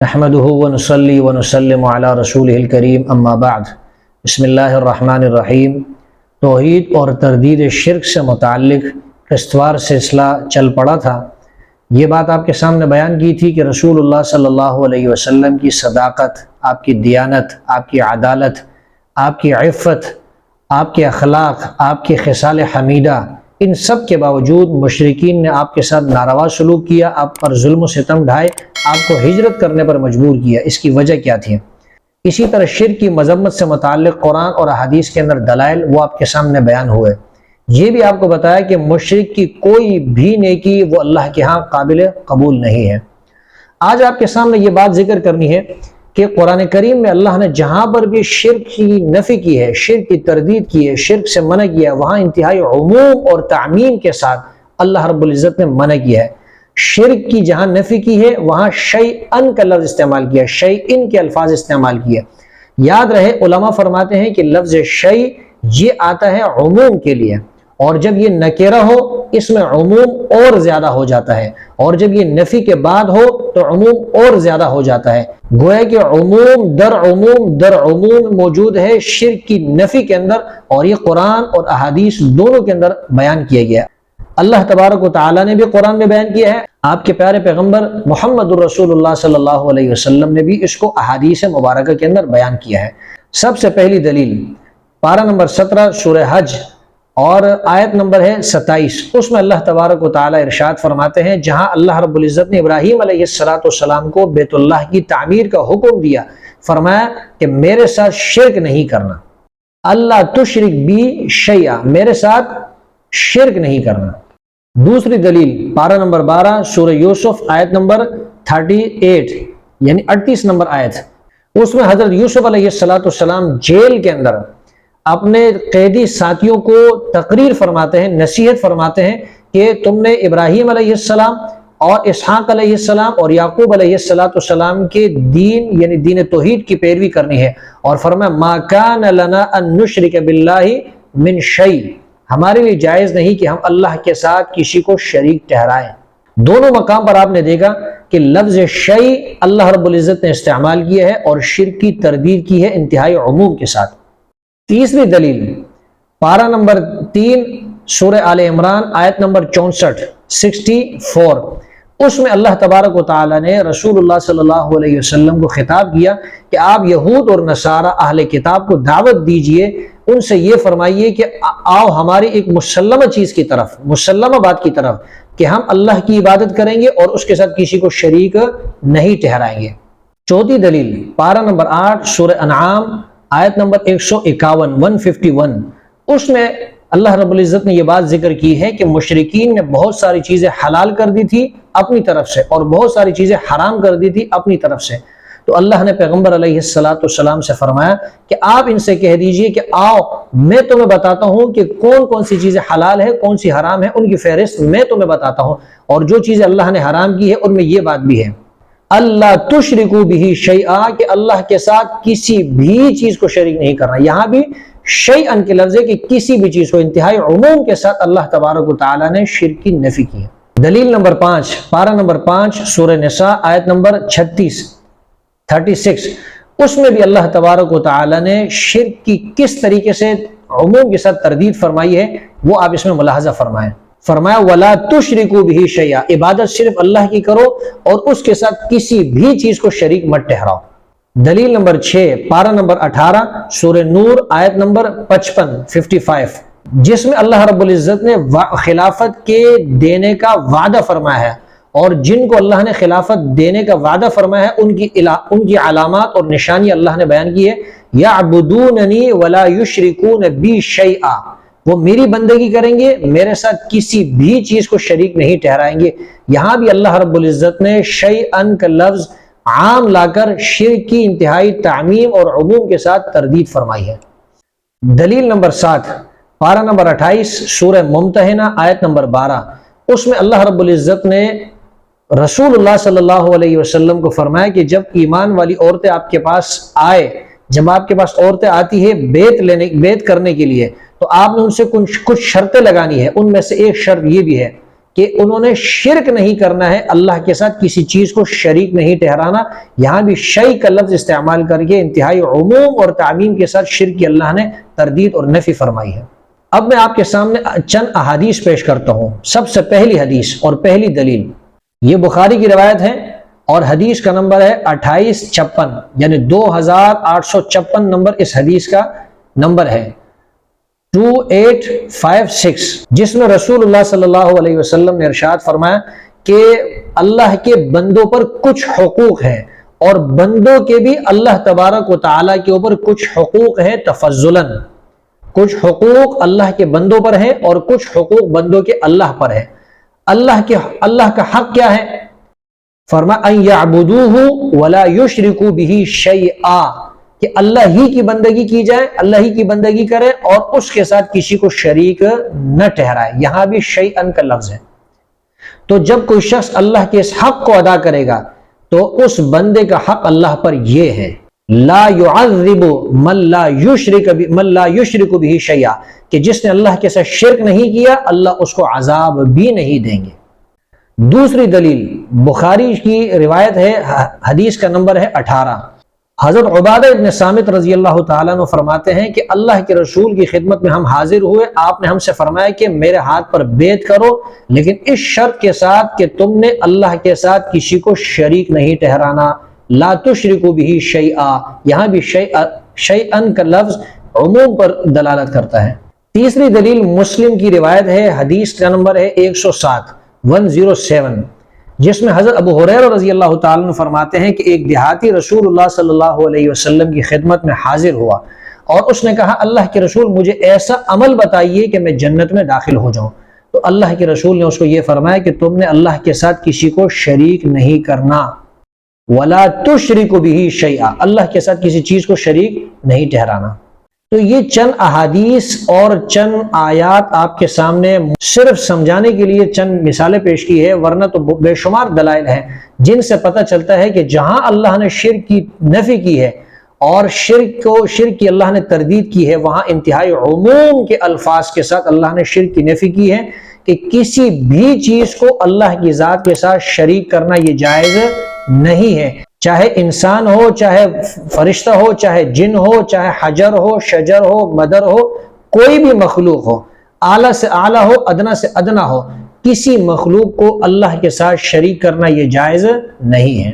نحمده ونصلي ونسلم على رسوله الكريم اما بعد بسم اللہ الرحمن الرحیم۔ توحید اور تردید شرک سے متعلق قسطوار سلسلہ چل پڑا تھا۔ یہ بات آپ کے سامنے بیان کی تھی کہ رسول اللہ صلی اللہ علیہ وسلم کی صداقت، آپ کی دیانت، آپ کی عدالت، آپ کی عفت، آپ کے اخلاق، آپ کی خصال حمیدہ، ان سب کے باوجود مشرکین نے آپ کے ساتھ ناروا سلوک کیا، آپ پر ظلم و ستم ڈھائے، آپ کو ہجرت کرنے پر مجبور کیا۔ اس کی وجہ کیا تھی؟ اسی طرح شرک کی مذمت سے متعلق قرآن اور احادیث کے اندر دلائل وہ آپ کے سامنے بیان ہوئے۔ یہ بھی آپ کو بتایا کہ مشرک کی کوئی بھی نیکی وہ اللہ کے ہاں قابل قبول نہیں ہے۔ آج آپ کے سامنے یہ بات ذکر کرنی ہے کہ قرآن کریم میں اللہ نے جہاں پر بھی شرک کی نفی کی ہے، شرک کی تردید کی ہے، شرک سے منع کیا ہے، وہاں انتہائی عموم اور تعمیم کے ساتھ اللہ رب العزت نے منع کیا ہے۔ شرک کی جہاں نفی کی ہے وہاں شیئن کا لفظ استعمال کیا، شیئن کے الفاظ استعمال کیا۔ یاد رہے علماء فرماتے ہیں کہ لفظ شیء یہ آتا ہے عموم کے لیے، اور جب یہ نکرہ ہو اس میں عموم اور زیادہ ہو جاتا ہے، اور جب یہ نفی کے بعد ہو تو عموم اور زیادہ ہو جاتا ہے۔ گویا کہ عموم در عموم موجود ہے شرک کی نفی کے اندر، اور یہ قرآن اور احادیث دونوں کے اندر بیان کیا گیا۔ اللہ تبارک و تعالیٰ نے بھی قرآن میں بیان کیا ہے، آپ کے پیارے پیغمبر محمد الرسول اللہ صلی اللہ علیہ وسلم نے بھی اس کو احادیث مبارکہ کے اندر بیان کیا ہے۔ سب سے پہلی دلیل پارہ نمبر 17 سورہ حج اور آیت نمبر ہے 27، اس میں اللہ تبارک و تعالیٰ ارشاد فرماتے ہیں، جہاں اللہ رب العزت نے ابراہیم علیہ السلام کو بیت اللہ کی تعمیر کا حکم دیا، فرمایا کہ میرے ساتھ شرک نہیں کرنا، اللہ تشرک بی شیئا، میرے ساتھ شرک نہیں کرنا۔ دوسری دلیل پارہ نمبر 12 سورہ یوسف آیت نمبر 38 یعنی 38 نمبر آیت، اس میں حضرت یوسف علیہ السلام جیل کے اندر اپنے قیدی ساتھیوں کو تقریر فرماتے ہیں، نصیحت فرماتے ہیں کہ تم نے ابراہیم علیہ السلام اور اسحاق علیہ السلام اور یعقوب علیہ السلام کے دین یعنی دین توحید کی پیروی کرنی ہے، اور فرمایا ما کان لنا ان نشرک باللہ من شیء، ہمارے لیے جائز نہیں کہ ہم اللہ کے ساتھ کسی کو شریک ٹھہرائیں۔ دونوں مقام پر آپ نے دیکھا کہ لفظ شیء اللہ رب العزت نے استعمال کیا ہے اور شرک کی تردید کی ہے انتہائی عموم کے ساتھ۔ تیسری دلیل پارہ نمبر 3 سورہ آل عمران آیت نمبر 64، اس میں اللہ تبارک و تعالیٰ نے رسول اللہ صلی اللہ علیہ وسلم کو خطاب کیا کہ آپ یہود اور نصارہ اہل کتاب کو دعوت دیجئے، ان سے یہ فرمائیے کہ آؤ ہماری ایک مسلمہ چیز کی طرف، مسلمہ بات کی طرف، کہ ہم اللہ کی عبادت کریں گے اور اس کے ساتھ کسی کو شریک نہیں ٹھہرائیں گے۔ چوتھی دلیل پارہ نمبر 8 سورہ انعام آیت نمبر 151، اس میں اللہ رب العزت نے یہ بات ذکر کی ہے کہ مشرکین نے بہت ساری چیزیں حلال کر دی تھی اپنی طرف سے اور بہت ساری چیزیں حرام کر دی تھی اپنی طرف سے، تو اللہ نے پیغمبر علیہ السلام سے فرمایا کہ آپ ان سے کہہ دیجئے کہ آؤ میں تمہیں بتاتا ہوں کہ کون کون سی چیزیں حلال ہے کون سی حرام ہے، ان کی فہرست میں تمہیں بتاتا ہوں، اور جو چیزیں اللہ نے حرام کی ہے ان میں یہ بات بھی ہے اللہ تشرکو بہ شیئا، کہ اللہ کے ساتھ کسی بھی چیز کو شریک نہیں کرنا۔ یہاں بھی شیئن کے لفظ ہے کہ کسی بھی چیز کو، انتہائی عموم کے ساتھ اللہ تبارک و تعالیٰ نے شرک کی نفی کی ہے۔ دلیل نمبر 5 پارہ نمبر 5 سورہ نساء آیت نمبر 36، اس میں بھی اللہ تبارک و تعالیٰ نے شرک کی کس طریقے سے عموم کے ساتھ تردید فرمائی ہے وہ آپ اس میں ملاحظہ فرمائیں۔ فرمایا وَلَا تُشْرِكُوا بِهِ شَيْئًا، عبادت صرف اللہ کی کرو اور اس کے ساتھ کسی بھی چیز کو شریک مت ٹھہراؤ۔ دلیل نمبر 6 پارہ نمبر 18 سورہ نور آیت نمبر 55، جس میں اللہ رب العزت نے خلافت کے دینے کا وعدہ فرمایا ہے، اور جن کو اللہ نے خلافت دینے کا وعدہ فرمایا ہے ان کی علامات اور نشانی اللہ نے بیان کی ہے، یعبدوننی ولا یشرکون بی شیئا، وہ میری بندگی کریں گے، میرے ساتھ کسی بھی چیز کو شریک نہیں ٹھہرائیں گے۔ یہاں بھی اللہ رب العزت نے شیئن کا لفظ عام لا کر شرک کی انتہائی تعمیم اور عموم کے ساتھ تردید فرمائی ہے۔ دلیل نمبر 7 پارہ نمبر 28 سورہ ممتحنہ آیت نمبر 12، اس میں اللہ رب العزت نے رسول اللہ صلی اللہ علیہ وسلم کو فرمایا کہ جب ایمان والی عورتیں آپ کے پاس آئے، جب آپ کے پاس عورتیں آتی ہے بیعت کرنے کے لیے، تو آپ نے ان سے کچھ شرطیں لگانی ہے، ان میں سے ایک شرط یہ بھی ہے کہ انہوں نے شرک نہیں کرنا ہے، اللہ کے ساتھ کسی چیز کو شریک نہیں ٹھہرانا۔ یہاں بھی شیء کا لفظ استعمال کر کے انتہائی عموم اور تعمیم کے ساتھ شرک کی اللہ نے تردید اور نفی فرمائی ہے۔ اب میں آپ کے سامنے چند احادیث پیش کرتا ہوں۔ سب سے پہلی حدیث اور پہلی دلیل یہ بخاری کی روایت ہے اور حدیث کا نمبر ہے 2856، یعنی 2856 نمبر اس حدیث کا نمبر ہے 2856، جس میں رسول اللہ صلی اللہ علیہ وسلم نے ارشاد فرمایا کہ اللہ کے بندوں پر کچھ حقوق ہیں اور بندوں کے بھی اللہ تبارک و تعالیٰ کے اوپر کچھ حقوق ہیں تفضلاً۔ کچھ حقوق اللہ کے بندوں پر ہیں اور کچھ حقوق بندوں کے اللہ پر ہیں۔ اللہ کا حق کیا ہے؟ فرمایا ان یعبدوہ ولا یشرکوا بہ شیئا، کہ اللہ ہی کی بندگی کی جائے، اللہ ہی کی بندگی کرے اور اس کے ساتھ کسی کو شریک نہ ٹھہرائے۔ یہاں بھی شیئن کا لفظ ہے۔ تو جب کوئی شخص اللہ کے اس حق کو ادا کرے گا تو اس بندے کا حق اللہ پر یہ ہے، لا يعذب من لا یشرک بہ شیئا، کہ جس نے اللہ کے ساتھ شرک نہیں کیا اللہ اس کو عذاب بھی نہیں دیں گے۔ دوسری دلیل بخاری کی روایت ہے، حدیث کا نمبر ہے 18۔ حضرت عبادہ ابن صامت رضی اللہ تعالیٰ عنہ فرماتے ہیں کہ اللہ کے رسول کی خدمت میں ہم حاضر ہوئے، آپ نے ہم سے فرمایا کہ میرے ہاتھ پر بیعت کرو، لیکن اس شرط کے ساتھ کہ تم نے اللہ کے ساتھ کسی کو شریک نہیں ٹھہرانا، لا تشرکوا بہ شیئا۔ یہاں بھی شیئن کا لفظ عموم پر دلالت کرتا ہے۔ تیسری دلیل مسلم کی روایت ہے، حدیث کا نمبر ہے 107، جس میں حضرت ابو ہریرہ رضی اللہ تعالیٰ عنہ فرماتے ہیں کہ ایک دیہاتی رسول اللہ صلی اللہ علیہ وسلم کی خدمت میں حاضر ہوا اور اس نے کہا اللہ کے رسول مجھے ایسا عمل بتائیے کہ میں جنت میں داخل ہو جاؤں۔ تو اللہ کے رسول نے اس کو یہ فرمایا کہ تم نے اللہ کے ساتھ کسی کو شریک نہیں کرنا، ولا تشرکوا بہ شیئا، اللہ کے ساتھ کسی چیز کو شریک نہیں ٹھہرانا۔ تو یہ چند احادیث اور چند آیات آپ کے سامنے صرف سمجھانے کے لیے چند مثالیں پیش کی ہے، ورنہ تو بے شمار دلائل ہیں جن سے پتہ چلتا ہے کہ جہاں اللہ نے شرک کی نفی کی ہے اور شرک کی اللہ نے تردید کی ہے، وہاں انتہائی عموم کے الفاظ کے ساتھ اللہ نے شرک کی نفی کی ہے کہ کسی بھی چیز کو اللہ کی ذات کے ساتھ شریک کرنا یہ جائز نہیں ہے، چاہے انسان ہو، چاہے فرشتہ ہو، چاہے جن ہو، چاہے حجر ہو، شجر ہو، مدر ہو، کوئی بھی مخلوق ہو، اعلیٰ سے اعلیٰ ہو، ادنا سے ادنا ہو، کسی مخلوق کو اللہ کے ساتھ شریک کرنا یہ جائز نہیں ہے۔